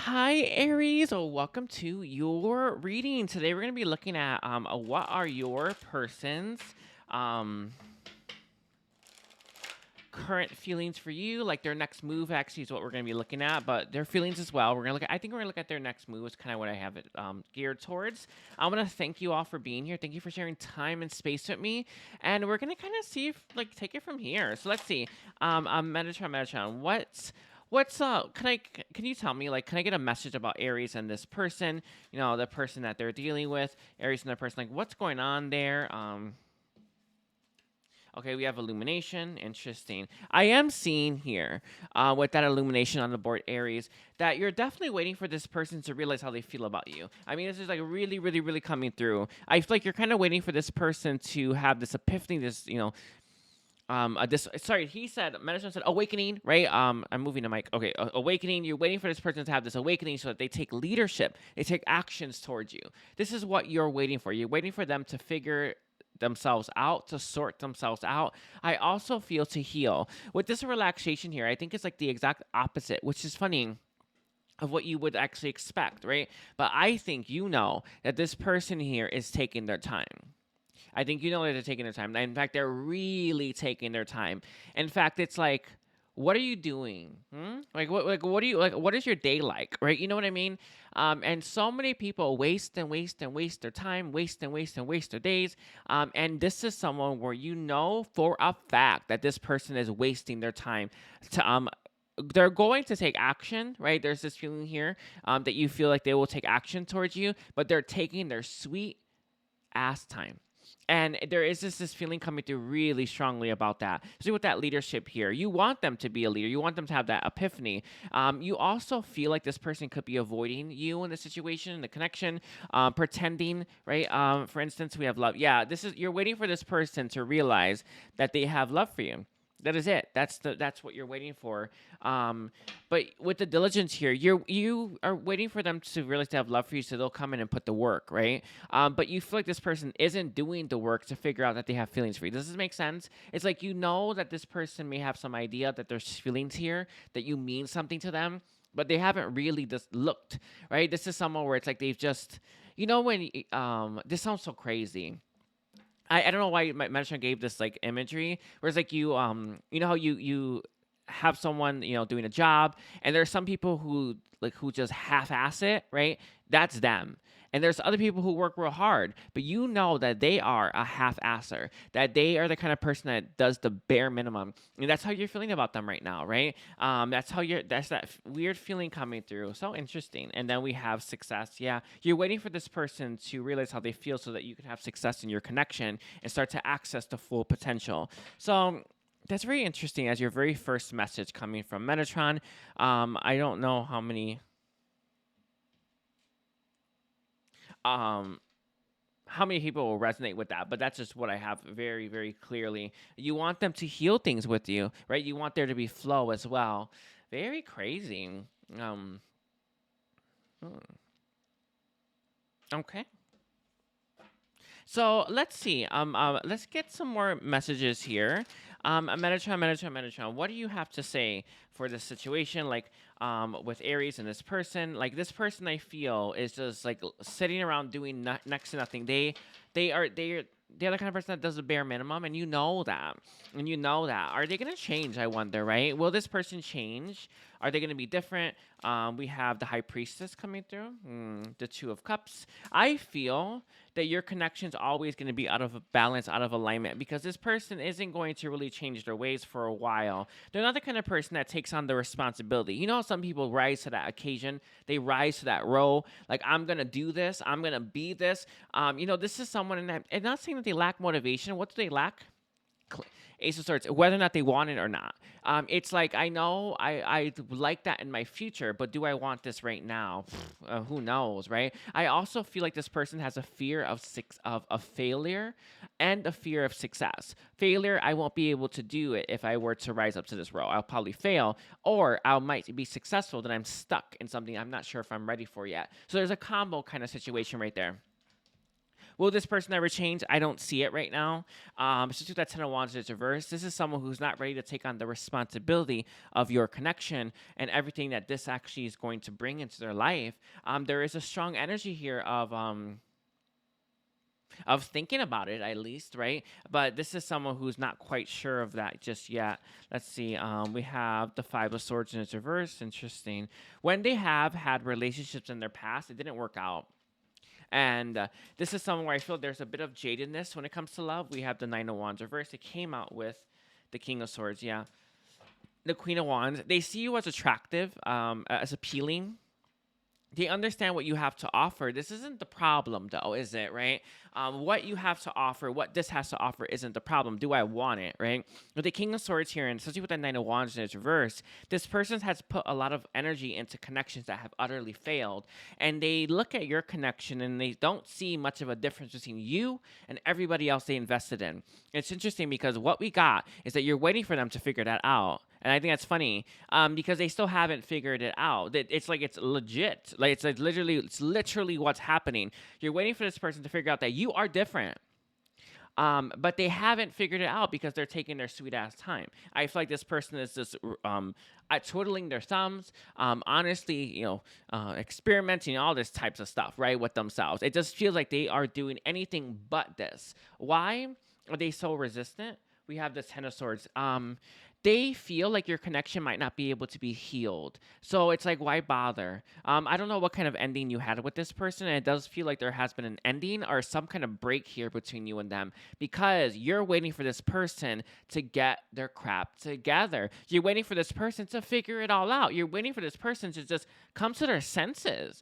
Hi, Aries. Welcome to your reading. Today, we're going to be looking at what are your person's um, current feelings for you, like their next move. Actually, is what we're going to be looking at, but their feelings as well. We're going to look at. I think we're going to look at their next move. Is kind of what I have it geared towards. I want to thank you all for being here. Thank you for sharing time and space with me, and we're going to kind of see if take it from here. So let's see. Metatron. What's can you tell me, like, can I get a message about Aries and this person, the person that they're dealing with, Aries and the person, like, what's going on there? Okay, we have illumination. Interesting. I am seeing here, with that illumination on the board, Aries, that you're definitely waiting for this person to realize how they feel about you. I mean, this is like really, really, really coming through. I feel like you're kind of waiting for this person to have this epiphany, this, this sorry, he said, medicine said awakening, right? I'm moving the mic. Okay, awakening. You're waiting for this person to have this awakening so that they take leadership, they take actions towards you. This is what you're waiting for. You're waiting for them to figure themselves out, to sort themselves out. I also feel to heal with this relaxation here. I think it's like the exact opposite, which is funny, of what you would actually expect, right? But I think that this person here is taking their time. I think that they're taking their time. In fact, they're really taking their time. In fact, it's like, what are you doing? What do you like? What is your day like? Right? You know what I mean? And so many people waste and waste and waste their time, waste and waste and waste their days. And this is someone where you know for a fact that this person is wasting their time to they're going to take action, right? There's this feeling here that you feel like they will take action towards you, but they're taking their sweet ass time. And there is this feeling coming through really strongly about that. So with that leadership here, you want them to be a leader. You want them to have that epiphany. You also feel like this person could be avoiding you in the situation, the connection, pretending, right? For instance, we have love. Yeah, you're waiting for this person to realize that they have love for you. That is it. That's what you're waiting for. But with the diligence here, you are waiting for them to realize they have love for you, so they'll come in and put the work, right? But you feel like this person isn't doing the work to figure out that they have feelings for you. Does this make sense? It's like that this person may have some idea that there's feelings here, that you mean something to them, but they haven't really just looked, right? This is someone where it's like they've just, when this sounds so crazy. I don't know why my mention gave this like imagery, whereas like you know how you have someone doing a job, and there's some people who just half-ass it, right? That's them. And there's other people who work real hard, but you know that they are a half-asser, that they are the kind of person that does the bare minimum, and that's how you're feeling about them right now, right? That's that weird feeling coming through. So interesting. And then we have success. Yeah, you're waiting for this person to realize how they feel so that you can have success in your connection and start to access the full potential. So that's very interesting as your very first message coming from Metatron. I don't know um how many people will resonate with that, but that's just what I have very, very clearly. You want them to heal things with you, right? You want there to be flow as well. Very crazy. Um, hmm, okay. So let's see. Let's get some more messages here. Metatron. What do you have to say for this situation? Like, with Aries and this person. Like, this person, I feel is just like sitting around doing next to nothing. They're the kind of person that does the bare minimum, and you know that. And you know that. Are they gonna change? I wonder, right? Will this person change? Are they gonna be different? We have the High Priestess coming through. The Two of Cups. I feel that your connection's always going to be out of balance, out of alignment, because this person isn't going to really change their ways for a while. They're not the kind of person that takes on the responsibility. You know, some people rise to that occasion, they rise to that role. Like, I'm going to do this, I'm going to be this. This is someone, and not saying that they lack motivation. What do they lack? Ace of Swords, whether or not they want it or not. It's like, I know I like that in my future, but do I want this right now? Who knows, right? I also feel like this person has a fear of failure and a fear of success. Failure, I won't be able to do it if I were to rise up to this role. I'll probably fail, or I might be successful, then I'm stuck in something I'm not sure if I'm ready for yet. So there's a combo kind of situation right there. Will this person ever change? I don't see it right now. Especially with that Ten of Wands is reversed. This is someone who's not ready to take on the responsibility of your connection and everything that this actually is going to bring into their life. There is a strong energy here of thinking about it at least, right? But this is someone who's not quite sure of that just yet. Let's see. We have the Five of Swords in its reverse. Interesting. When they have had relationships in their past, it didn't work out. And this is someone where I feel there's a bit of jadedness when it comes to love. We have the Nine of Wands reverse. It came out with the King of Swords. Yeah. The Queen of Wands. They see you as attractive, as appealing. They understand what you have to offer. This isn't the problem, though, is it, right? What you have to offer, what this has to offer isn't the problem. Do I want it, right? With the King of Swords here, and especially with the Nine of Wands in its reverse, this person has put a lot of energy into connections that have utterly failed. And they look at your connection and they don't see much of a difference between you and everybody else they invested in. It's interesting because what we got is that you're waiting for them to figure that out. And I think that's funny because they still haven't figured it out. It's like it's legit. Like it's literally what's happening. You're waiting for this person to figure out that you are different. But they haven't figured it out because they're taking their sweet ass time. I feel like this person is just twiddling their thumbs, honestly, experimenting all this types of stuff, right, with themselves. It just feels like they are doing anything but this. Why are they so resistant? We have the Ten of Swords. They feel like your connection might not be able to be healed. So it's like, why bother? I don't know what kind of ending you had with this person, and it does feel like there has been an ending or some kind of break here between you and them because you're waiting for this person to get their crap together. You're waiting for this person to figure it all out. You're waiting for this person to just come to their senses.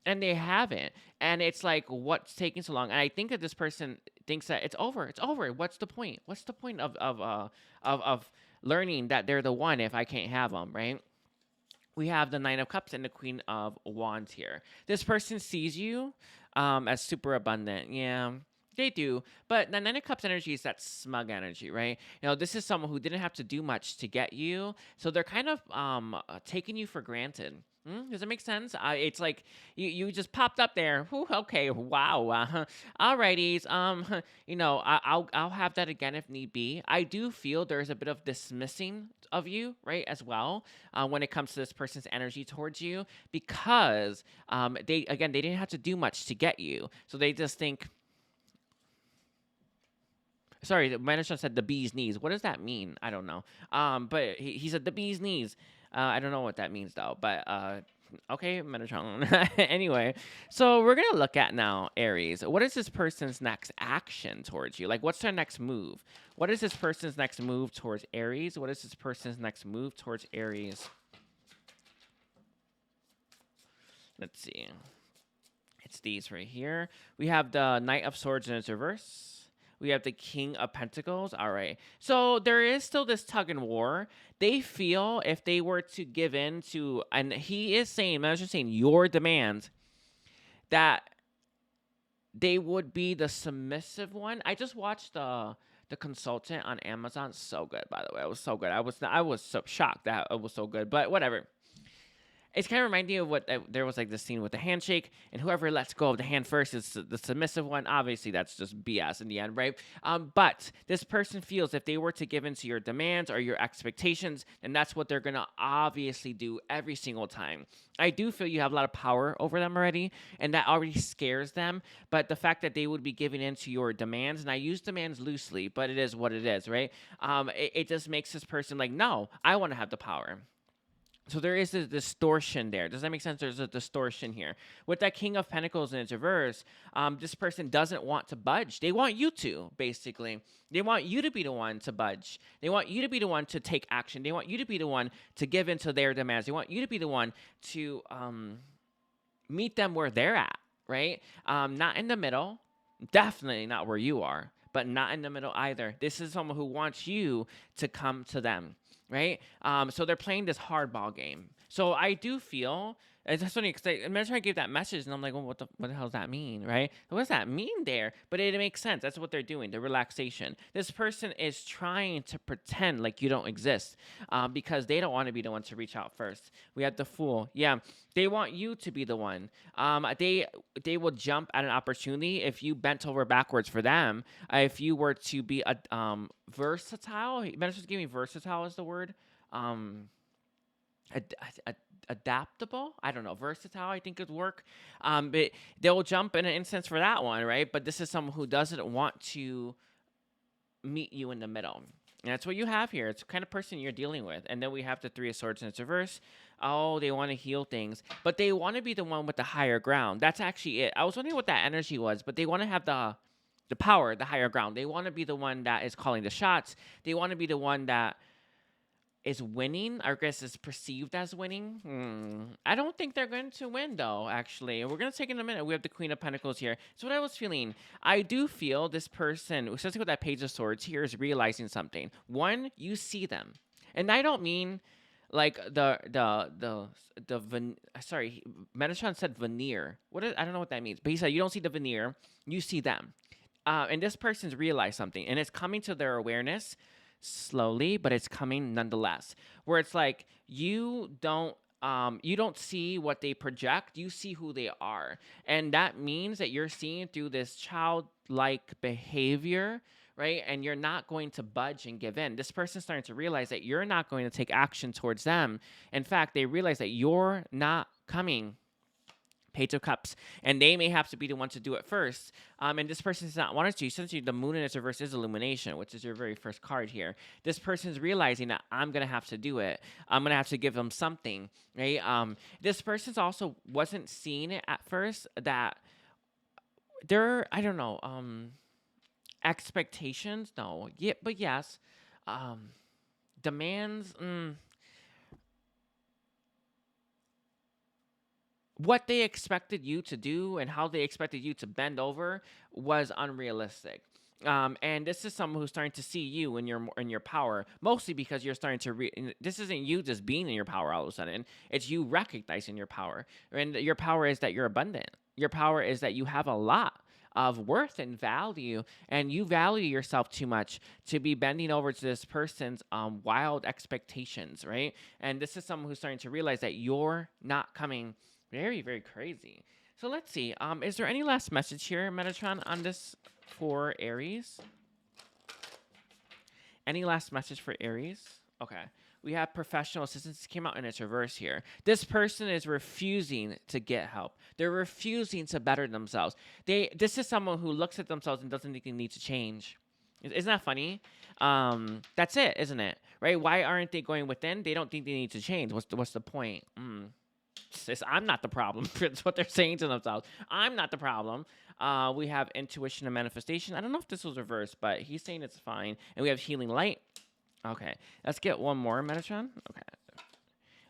And they haven't. And it's like, what's taking so long? And I think that this person thinks that it's over. It's over. What's the point? What's the point of learning that they're the one if I can't have them, right? We have the Nine of Cups and the Queen of Wands here. This person sees you as super abundant. Yeah, they do. But the Nine of Cups energy is that smug energy, right? This is someone who didn't have to do much to get you. So they're kind of taking you for granted. Does it make sense? It's like you just popped up there. Whew, okay, wow. Alrighties. I'll have that again if need be. I do feel there's a bit of dismissing of you, right, as well, when it comes to this person's energy towards you, because they didn't have to do much to get you, so they just think. Sorry, the manager said the bee's knees. What does that mean? I don't know. But he said the bee's knees. I don't know what that means though. But okay, Metatron. Anyway, so we're gonna look at now Aries. What is this person's next action towards you? Like, what's their next move? What is this person's next move towards Aries? What is this person's next move towards Aries? Let's see. It's these right here. We have the Knight of Swords in its reverse. We have the King of Pentacles. All right. So there is still this tug and war. They feel if they were to give in to, and he is saying, I was just saying, your demands, that they would be the submissive one. I just watched the Consultant on Amazon. So good, by the way. It was so good. I was so shocked that it was so good, but whatever. It's kind of reminding me of what there was like this scene with the handshake, and whoever lets go of the hand first is the submissive one. Obviously, that's just BS in the end, right? But this person feels if they were to give in to your demands or your expectations, then that's what they're going to obviously do every single time. I do feel you have a lot of power over them already, and that already scares them. But the fact that they would be giving in to your demands, and I use demands loosely, but it is what it is, right? It just makes this person like, no, I want to have the power. So there is a distortion there. Does that make sense? There's a distortion here. With that King of Pentacles in its reverse, this person doesn't want to budge. They want you to, basically. They want you to be the one to budge. They want you to be the one to take action. They want you to be the one to give into their demands. They want you to be the one to meet them where they're at, right? Not in the middle. Definitely not where you are, but not in the middle either. This is someone who wants you to come to them. Right? So they're playing this hardball game. So I do feel, and that's funny because I'm trying to give that message, and I'm like, well, what the hell does that mean, right? What does that mean there? But it makes sense. That's what they're doing. The relaxation. This person is trying to pretend like you don't exist, because they don't want to be the one to reach out first. We have the Fool. Yeah, they want you to be the one. They will jump at an opportunity if you bent over backwards for them. If you were to be a versatile, just give me versatile is the word. Um, ad- Adaptable, I don't know, versatile, I think could work. But they'll jump in an instance for that one, right? But this is someone who doesn't want to meet you in the middle. And that's what you have here. It's the kind of person you're dealing with. And then we have the Three of Swords in its reverse. Oh, they want to heal things, but they want to be the one with the higher ground. That's actually it. I was wondering what that energy was, but they want to have the power, the higher ground. They want to be the one that is calling the shots. They want to be the one that is winning, I guess is perceived as winning. I don't think they're going to win though, actually. We're going to take in a minute. We have the Queen of Pentacles here. So what I was feeling, I do feel this person, especially with that Page of Swords here, is realizing something. One, you see them. And I don't mean like sorry, Metatron said veneer. I don't know what that means, but he said you don't see the veneer, you see them. And this person's realized something, and it's coming to their awareness slowly, but it's coming nonetheless. Where it's like you don't see what they project, you see who they are. And that means that you're seeing through this childlike behavior, right? And you're not going to budge and give in. This person's starting to realize that you're not going to take action towards them. In fact, they realize that you're not coming. Page of Cups, and they may have to be the one to do it first. And this person does not want to. Essentially, the Moon in its reverse is illumination, which is your very first card here. This person's realizing that I'm gonna have to do it. I'm gonna have to give them something, right? This person's also wasn't seeing it at first that there. I don't know. Expectations, no. Yeah, but yes. Demands. What they expected you to do and how they expected you to bend over was unrealistic. And this is someone who's starting to see you in your power, mostly because you're starting to. This isn't you just being in your power all of a sudden. It's you recognizing your power, and your power is that you're abundant. Your power is that you have a lot of worth and value, and you value yourself too much to be bending over to this person's wild expectations, right? And this is someone who's starting to realize that you're not coming. Very, very crazy. So let's see. Is there any last message here, Metatron, on this for Aries? Any last message for Aries? Okay. We have professional assistance came out in its reverse here. This person is refusing to get help. They're refusing to better themselves. This is someone who looks at themselves and doesn't think they need to change. Isn't that funny? That's it, isn't it? Right? Why aren't they going within? They don't think they need to change. What's the point? I'm not the problem. That's what they're saying to themselves. I'm not the problem. We have intuition and manifestation. I don't know if this was reversed, but he's saying it's fine. And we have healing light. Okay, let's get one more, Metatron. Okay.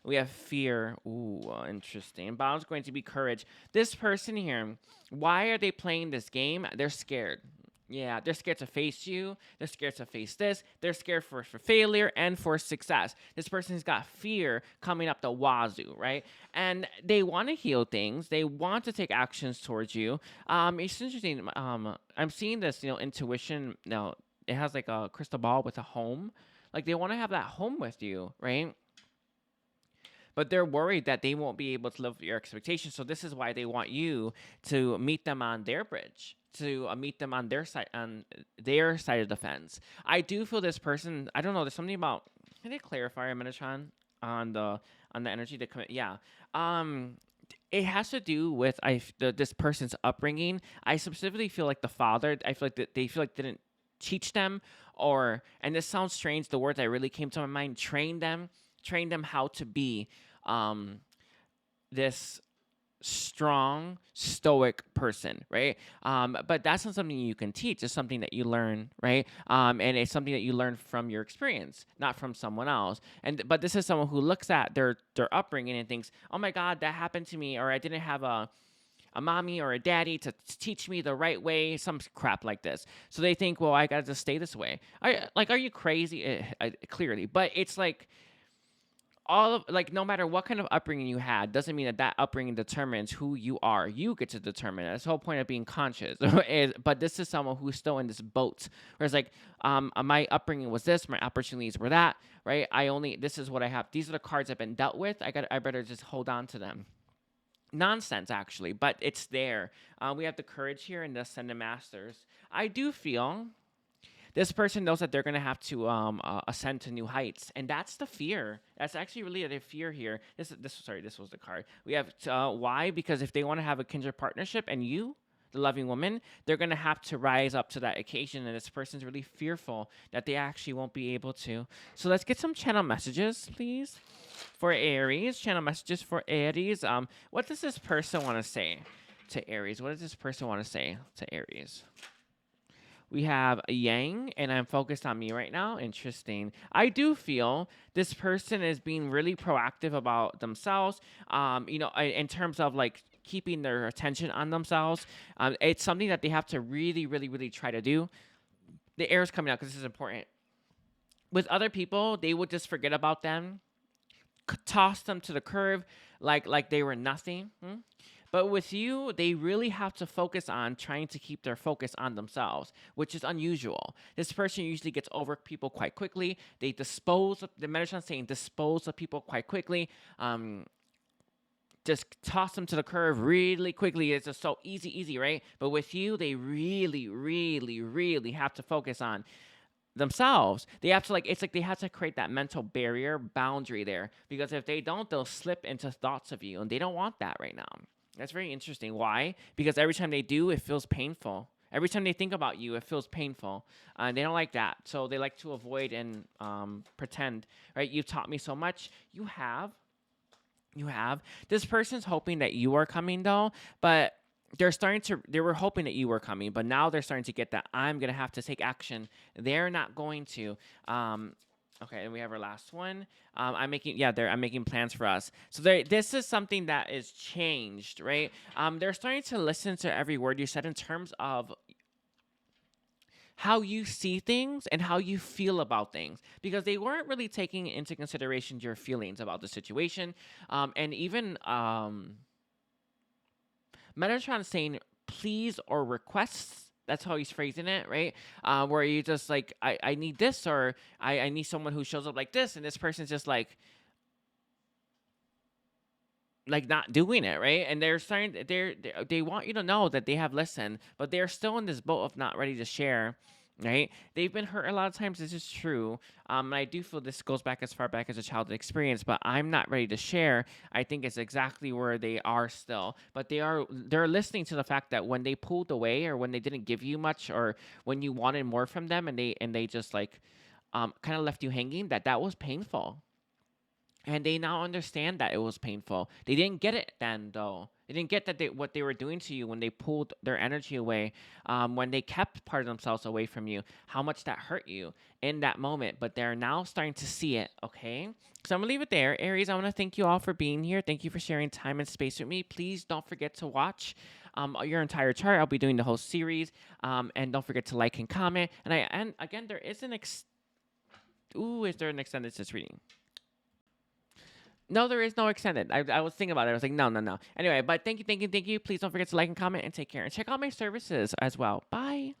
We have fear. Ooh, interesting. Bottom's going to be courage. This person here, why are they playing this game? They're scared. Yeah, they're scared to face you. They're scared to face this. They're scared for failure and for success. This person's got fear coming up the wazoo, right? And they want to heal things. They want to take actions towards you. It's interesting. I'm seeing this, intuition. It has like a crystal ball with a home. Like they want to have that home with you, right? But they're worried that they won't be able to live up to your expectations. So this is why they want you to meet them on their bridge, to meet them on their side of the fence. I do feel this person. I don't know. There's something about. Can they clarify, Metatron, on the energy to commit? Yeah. It has to do with this person's upbringing. I specifically feel like the father. I feel like they feel like they didn't teach them, and this sounds strange. The words that really came to my mind: train them how to be this strong, stoic person, right? But that's not something you can teach. It's something that you learn, right? And it's something that you learn from your experience, not from someone else. But this is someone who looks at their upbringing and thinks, "Oh my God, that happened to me," or "I didn't have a mommy or a daddy to teach me the right way," some crap like this. So they think, "Well, I got to stay this way." Are you crazy? Clearly, but it's like all of like no matter what kind of upbringing you had doesn't mean that that upbringing determines who you are. You get to determine it. That's the whole point of being conscious. But this is someone who's still in this boat where it's like my upbringing was this, my opportunities were that, right? This is what I have, these are the cards I've been dealt with, I better just hold on to them. Nonsense, actually, but it's there. We have the courage here and the Ascended Masters. I do feel this person knows that they're going to have to ascend to new heights, and that's the fear. That's actually really the fear here. This was the card. We have why? Because if they want to have a kindred partnership, and you, the loving woman, they're going to have to rise up to that occasion, and this person's really fearful that they actually won't be able to. So let's get some channel messages, please, for Aries. Channel messages for Aries. What does this person want to say to Aries? What does this person want to say to Aries? We have a Yang, and I'm focused on me right now. Interesting. I do feel this person is being really proactive about themselves. In terms of like keeping their attention on themselves. It's something that they have to really, really, really try to do. The air is coming out because this is important. With other people, they would just forget about them, toss them to the curb like they were nothing. But with you, they really have to focus on trying to keep their focus on themselves, which is unusual. This person usually gets over people quite quickly. They dispose of, the Metatron saying dispose of people quite quickly. Just toss them to the curb really quickly. It's just so easy, right? But with you, they really, really, really have to focus on themselves. They have to they have to create that mental barrier boundary there, because if they don't, they'll slip into thoughts of you, and they don't want that right now. That's very interesting. Why? Because every time they do, it feels painful. Every time they think about you, it feels painful. And they don't like that. So they like to avoid and pretend, right? You've taught me so much. You have. This person's hoping that you are coming, though, but they were hoping that you were coming, but now they're starting to get that I'm going to have to take action. They're not going to. Okay, and we have our last one. I'm making plans for us. So this is something that is changed, right? They're starting to listen to every word you said in terms of how you see things and how you feel about things, because they weren't really taking into consideration your feelings about the situation. And even Metatron saying please or requests. That's how he's phrasing it, right? Where you just like, I need this, or I need someone who shows up like this, and this person's just like not doing it, right? And they're starting, they want you to know that they have listened, but they're still in this boat of not ready to share, right? They've been hurt a lot of times. This is true. And I do feel this goes back as far back as a childhood experience, but I'm not ready to share. I think it's exactly where they are still, but they're listening to the fact that when they pulled away, or when they didn't give you much, or when you wanted more from them, and they just like kind of left you hanging, that was painful. And they now understand that it was painful. They didn't get it then, though. They didn't get that what they were doing to you when they pulled their energy away, when they kept part of themselves away from you, how much that hurt you in that moment. But they're now starting to see it, okay? So I'm going to leave it there. Aries, I want to thank you all for being here. Thank you for sharing time and space with me. Please don't forget to watch your entire chart. I'll be doing the whole series. And don't forget to like and comment. And again, there is is there an extended sis reading? No, there is no extended. I was thinking about it. I was like, no. Anyway, but thank you. Please don't forget to like and comment and take care. And check out my services as well. Bye.